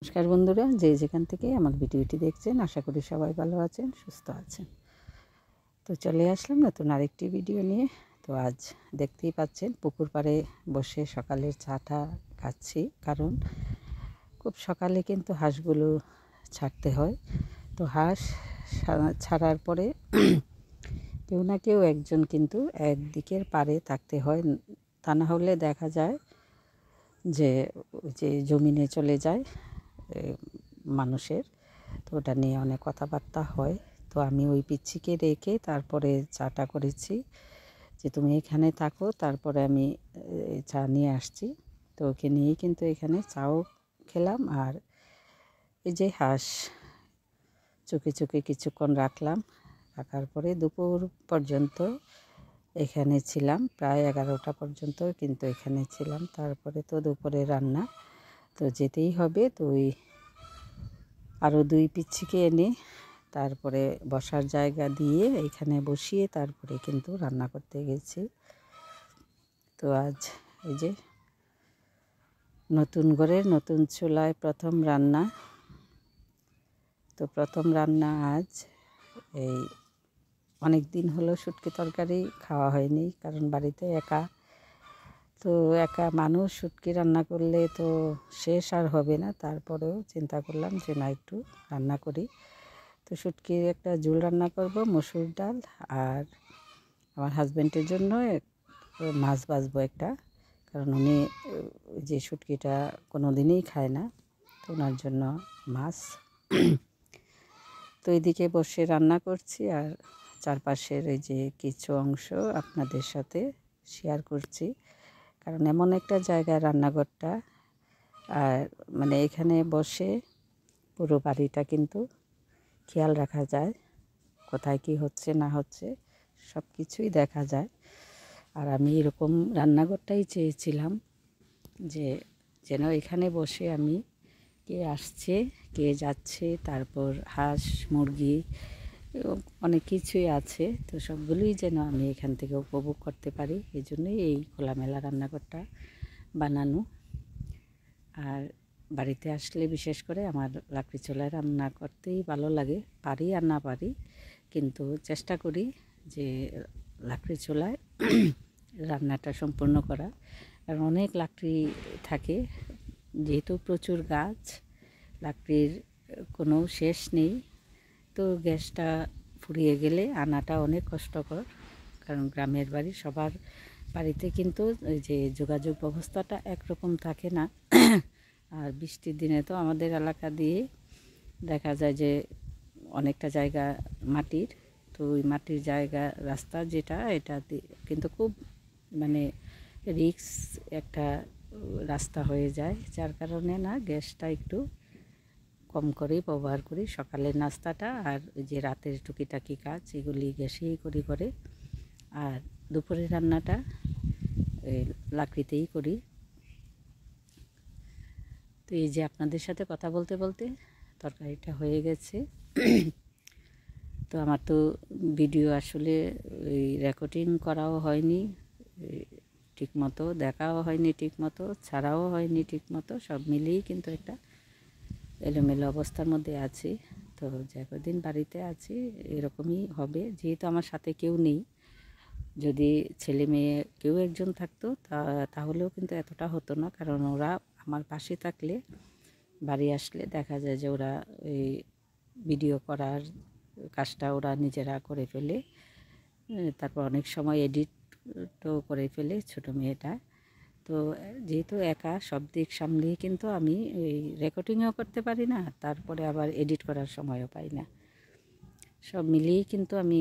নমস্কার বন্ধুরা, যে যেখান থেকে আমার ভিডিওটি দেখছেন, আশা করি সবাই ভালো আছেন, সুস্থ আছেন। তো চলে আসলাম নতুন আরেকটি ভিডিও নিয়ে। তো আজ দেখতেই পাচ্ছেন পুকুর পাড়ে বসে সকালের চাটা খাচ্ছি, কারণ খুব সকালে কিন্তু হাঁসগুলো ছাড়তে হয়। তো হাঁস ছাড়ার পরে কেউ না কেউ একজন কিন্তু একদিকের পাড়ে থাকতে হয়, তা না হলে দেখা যায় যে জমিনে চলে যায় মানুষের। তো ওটা নিয়ে অনেক কথাবার্তা হয়। তো আমি ওই পিচ্ছিকে রেখে তারপরে চাটা করেছি, যে তুমি এখানে থাকো, তারপরে আমি চা নিয়ে আসছি। তো ওকে নিয়েই কিন্তু এখানে চাও খেলাম। আর এই যে হাঁস চুকে চুকে কিছুক্ষণ রাখলাম, রাখার পরে দুপুর পর্যন্ত এখানে ছিলাম, প্রায় 11টা পর্যন্ত কিন্তু এখানে ছিলাম। তারপরে তো দুপুরে রান্না তো যেতেই হবে। তো ওই আরও 2 পিচ্ছিকে এনে তারপরে বসার জায়গা দিয়ে এখানে বসিয়ে তারপরে কিন্তু রান্না করতে গেছি। তো আজ এই যে নতুন ঘরের নতুন চুলায় প্রথম রান্না। তো প্রথম রান্না আজ এই অনেক দিন হলো শুটকি তরকারি খাওয়া হয়নি, কারণ বাড়িতে একা, তো একা মানুষ শুটকি রান্না করলে তো শেষ আর হবে না। তারপরেও চিন্তা করলাম যে না, একটু রান্না করি। তো শুটকির একটা ঝোল রান্না করব, মসুর ডাল, আর আমার হাজব্যান্ডের জন্য মাছ ভাজবো একটা, কারণ উনি যে শুটকিটা কোনো দিনই খায় না, তো ওনার জন্য মাছ। তো এদিকে বসে রান্না করছি আর চারপাশের এই যে কিছু অংশ আপনাদের সাথে শেয়ার করছি, কারণ এমন একটা জায়গায় রান্নাঘরটা, আর মানে এখানে বসে পুরো বাড়িটা কিন্তু খেয়াল রাখা যায়, কোথায় কি হচ্ছে না হচ্ছে সব কিছুই দেখা যায়। আর আমি এরকম রান্নাঘরটাই চেয়েছিলাম, যে যেন এখানে বসে আমি কে আসছে কে যাচ্ছে, তারপর হাঁস মুরগি অনেক কিছুই আছে, তো সবগুলোই যেন আমি এখান থেকে উপভোগ করতে পারি। এই জন্যই এই খোলামেলা রান্নাঘরটা বানানো। আর বাড়িতে আসলে বিশেষ করে আমার লাকড়ি চুলায় রান্না করতেই ভালো লাগে, পারি আর না পারি, কিন্তু চেষ্টা করি যে লাকড়ি চুলায় রান্নাটা সম্পূর্ণ করা। কারণ অনেক লাকড়ি থাকে, যেহেতু প্রচুর গাছ, লাকড়ির কোনো শেষ নেই। তো গ্যাসটা ফুরিয়ে গেলে আনাটা অনেক কষ্টকর, কারণ গ্রামের বাড়ি, সবার বাড়িতে কিন্তু ওই যে যোগাযোগ ব্যবস্থাটা একরকম থাকে না। আর বৃষ্টির দিনে তো আমাদের এলাকা দিয়ে দেখা যায় যে অনেকটা জায়গা মাটির, তো ওই মাটির জায়গা রাস্তা যেটা, এটা কিন্তু খুব মানে রিস্ক একটা রাস্তা হয়ে যায়, যার কারণে না গ্যাসটা একটু কম করেই ব্যবহার করি। সকালের নাস্তাটা আর ওই যে রাতের টুকিটাকি কাজ এগুলি গ্যাসেই করি করে, আর দুপুরের রান্নাটা লাকড়িতেই করি। তো এই যে আপনাদের সাথে কথা বলতে বলতে তরকারিটা হয়ে গেছে। তো আমার তো ভিডিও আসলে ওই রেকর্ডিং করাও হয়নি ঠিকমতো, দেখাও হয়নি ঠিকমতো, ছাড়াও হয়নি ঠিকমতো, সব মিলিয়েই কিন্তু একটা এলোমেলো অবস্থার মধ্যে আছি। তো যে কদিন বাড়িতে আছি এরকমই হবে, যেহেতু আমার সাথে কেউ নেই। যদি ছেলে মেয়ে কেউ একজন থাকতো তাহলেও কিন্তু এতটা হতো না, কারণ ওরা আমার পাশে থাকলে বাড়ি আসলে দেখা যায় যে ওরা এই ভিডিও করার কাজটা ওরা নিজেরা করে ফেলে, তারপর অনেক সময় এডিটও করে ফেলে ছোটো মেয়েটা। তো যেহেতু একা সব দিক সামলিয়ে কিন্তু আমি এই রেকর্ডিংও করতে পারি না, তারপরে আবার এডিট করার সময়ও পাই না, সব মিলিয়েই কিন্তু আমি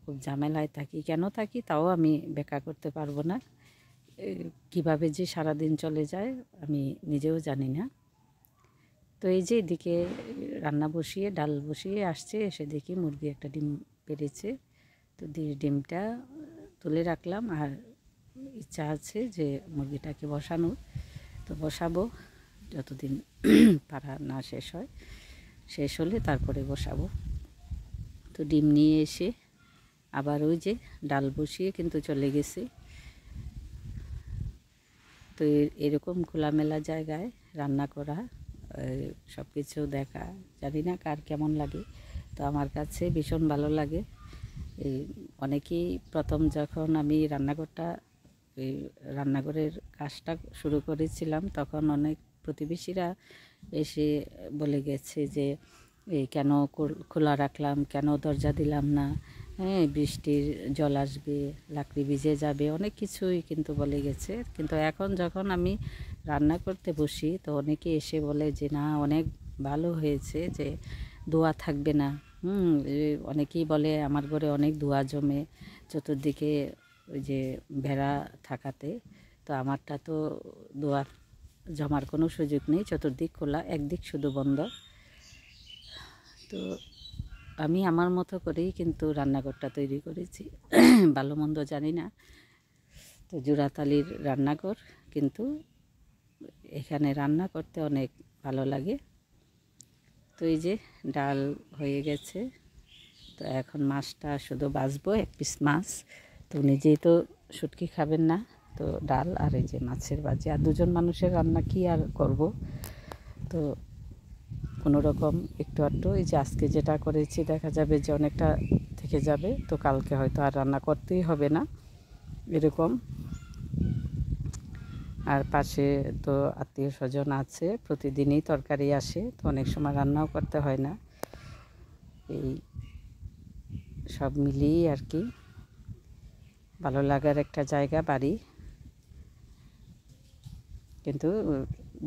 খুব ঝামেলায় থাকি। কেন থাকি তাও আমি ব্যাখ্যা করতে পারবো না, কিভাবে যে সারাদিন চলে যায় আমি নিজেও জানি না। তো এই যে এদিকে রান্না বসিয়ে ডাল বসিয়ে আসছে, এসে দেখি মুরগি একটা ডিম পেড়েছে। তো ডিমটা তুলে রাখলাম, আর ইচ্ছা আছে যে মুরগিটাকে বসানোর, তো বসাবো যতদিন পাড়া না শেষ হয়, শেষ হলে তারপরে বসাবো। তো ডিম নিয়ে এসে আবার ওই যে ডাল বসিয়ে কিন্তু চলে গেছি। তো এরকম খোলামেলা জায়গায় রান্না করা সব কিছু দেখা, জানি না কার কেমন লাগে, তো আমার কাছে ভীষণ ভালো লাগে। এই অনেকেই প্রথম যখন আমি এই রান্নাঘরের কাজটা শুরু করেছিলাম, তখন অনেক প্রতিবেশীরা এসে বলে গেছে যে এই কেন খোলা রাখলাম, কেন দরজা দিলাম না, হ্যাঁ বৃষ্টির জল আসবে, লাকড়ি ভিজে যাবে, অনেক কিছুই কিন্তু বলে গেছে। কিন্তু এখন যখন আমি রান্না করতে বসি, তো অনেকে এসে বলে যে না, অনেক ভালো হয়েছে, যে ধোঁয়া থাকবে না। অনেকেই বলে আমার ঘরে অনেক ধোঁয়া জমে চতুর্দিকে, ওই যে বেড়া থাকাতে। তো আমারটা তো ধোঁয়ার জমার কোনো সুযোগ নেই, চতুর্দিক খোলা, একদিক শুধু বন্ধ। তো আমি আমার মতো করেই কিন্তু রান্নাঘরটা তৈরি করেছি, ভালো মন্দ জানি না। তো জোড়াতালির রান্নাঘর, কিন্তু এখানে রান্না করতে অনেক ভালো লাগে। তো এই যে ডাল হয়ে গেছে, তো এখন মাছটা শুধু ভাজবো, এক পিস মাছ। তো নিজেই তো শুটকি খাবেন না, তো ডাল আর এই যে মাছের ভাজি, আর দুজন মানুষের রান্না কি আর করব। তো কোনো রকম একটু আধটু, এই যে আজকে যেটা করেছি দেখা যাবে যে অনেকটা থেকে যাবে, তো কালকে হয়তো আর রান্না করতেই হবে না, এরকম। আর পাশে তো আত্মীয় স্বজন আছে, প্রতিদিনই তরকারি আসে, তো অনেক সময় রান্নাও করতে হয় না। এই সব মিলিয়ে আর কি ভালো লাগার একটা জায়গা বাড়ি। কিন্তু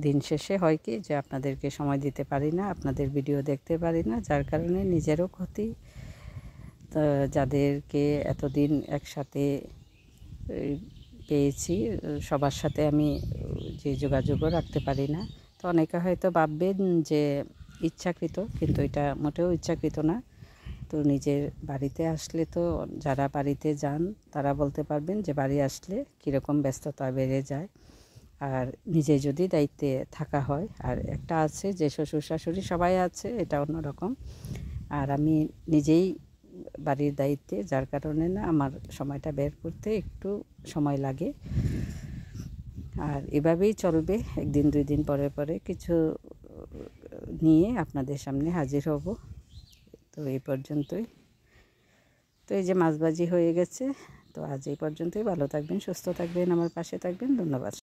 দিন শেষে হয় কি, যে আপনাদেরকে সময় দিতে পারি না, আপনাদের ভিডিও দেখতে পারি না, যার কারণে নিজেরও ক্ষতি। তো যাদেরকে এতদিন একসাথে পেয়েছি, সবার সাথে আমি যে যোগাযোগও রাখতে পারি না। তো অনেকে হয়তো ভাববেন যে ইচ্ছাকৃত, কিন্তু এটা মোটেও ইচ্ছাকৃত না। তো নিজের বাড়িতে আসলে, তো যারা বাড়িতে যান তারা বলতে পারবেন যে বাড়ি আসলে কীরকম ব্যস্ততা বেড়ে যায়। আর নিজে যদি দায়িত্বে থাকা হয়, আর একটা আছে যে শ্বশুর শাশুড়ি সবাই আছে, এটা অন্যরকম। আর আমি নিজেই বাড়ির দায়িত্বে, যার কারণে না আমার সময়টা বের করতে একটু সময় লাগে। আর এভাবেই চলবে, একদিন দুই দিন পরে পরে কিছু নিয়ে আপনাদের সামনে হাজির হব। তো এই পর্যন্তই। তো এই যে মাছ ভাজি হয়ে গেছে। তো আজ এই পর্যন্তই। ভালো থাকবেন, সুস্থ থাকবেন, আমার পাশে থাকবেন। ধন্যবাদ।